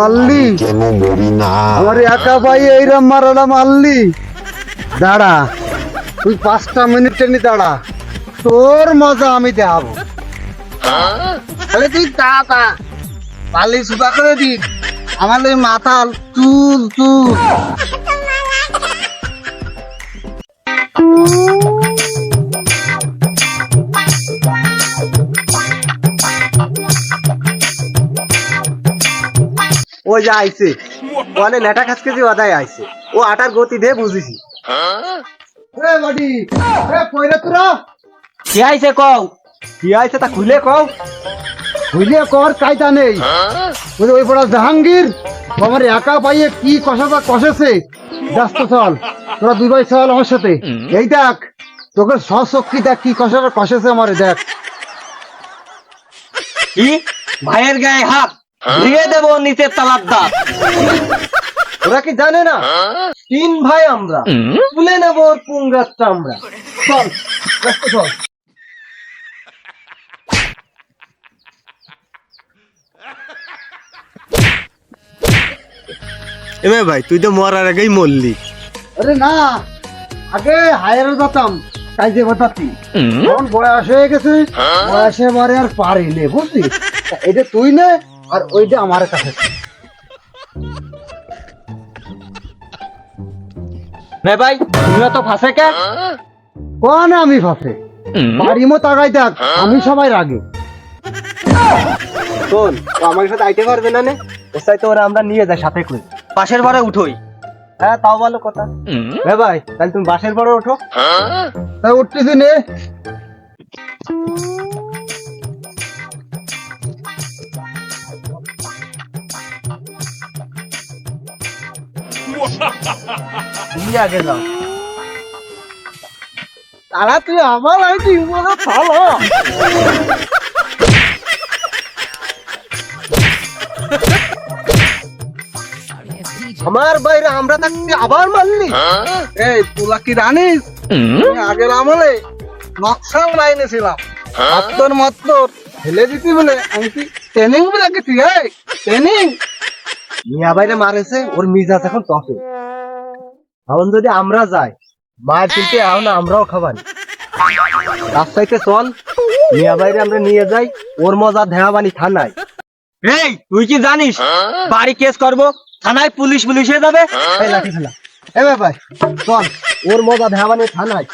মারলি কেন মরি না? আমার একা ভাই এইরকম মারাটা মারলি। দাঁড়া, তুই 5টা মিনিট নি দাঁড়া, তোর মজা আমি দেখাবো। তাহলে তুই তা পালি সুদা করে দি আমার ওই মাথাল চুল চুল। ও যা আইছে বলে লেটা খাসকে যে অদায় আইছে, ও আটার গতি দিয়ে বুঝিছি। এ বাডি, এ কইরে তোরা কি আইছে কও? কি আইছে তা খুলে কও। খুলে কর কাইতা নেই। ওই বড় জাহাঙ্গীর আমার একা পাইয়ে কি কষাটা কষেছে। ব্যস্ত চল, তোরা দুই ভাই চল আমার সাথে। এই দেখ তোকে সশক্তি দেখ কি কষাটা কষেছে আমারে দেখ। কি ভাইয়ের গায়ে হাত দিয়ে দেবো নিচের তালার দাঁত। ওরা কি জানে না 3 ভাই আমরা, তুলে নেবো ওর পুঙ্গার চামড়া। চল ব্যস্ত চল। এমে ভাই তুই তো মরার আগেই মরলি। আরে না, আগে হায়ারে যেতাম কাজে বাতাতি, এখন বয়স হয়ে গেছে, বয়সে মারে আর পারি নে বুঝলি। এটা তুই নে আর ওইটা আমার কাছে। রে ভাই তুমিও তো ফাঁসে কে? কোন আমি ফাঁসে বাড়িমো তাকাই দেখ, আমি সবাই রাগে। শোন, ও আমার সাথে আইতে পারবে না নে, ওর সাথে ওরা আমরা নিয়ে যাই সাথে করে পাশের বারে উঠোই। হ্যাঁ তাও ভালো কথা। হে ভাই তাহলে তুমি বাসের পরে ওঠো। তাই উঠতেছি নে। তুমি আগে যাও। তারা তুই আমার আইটি বলো ভালো। আমার বাইরে আমরা থাকতে আবার মারলি। এই তুলা কি জানিস আগের আমলে নকশাল লাইনে ছিলাম, মাত্তর মাত্তর ফেলে দিতি বলে আমি কি ট্রেনিং বলে গেছি। এই ট্রেনিং মিয়া বাইরে মারেছে, ওর মিজাজ এখন টপে। এখন যদি আমরা যাই মায়ের কিনতে আও না, আমরাও খাবানি। রাস্তাইতে চল, মিয়া বাইরে আমরা নিয়ে যাই, ওর মজা ধেয়াবানি থানায়। এই তুই কি জানিস বাড়ি কেস করবো, থানায় পুলিশ হয়ে যাবে। এই লাঠি ফেলা। এ ভাই চল, ওর মজা ধেয়াবানি থানায়।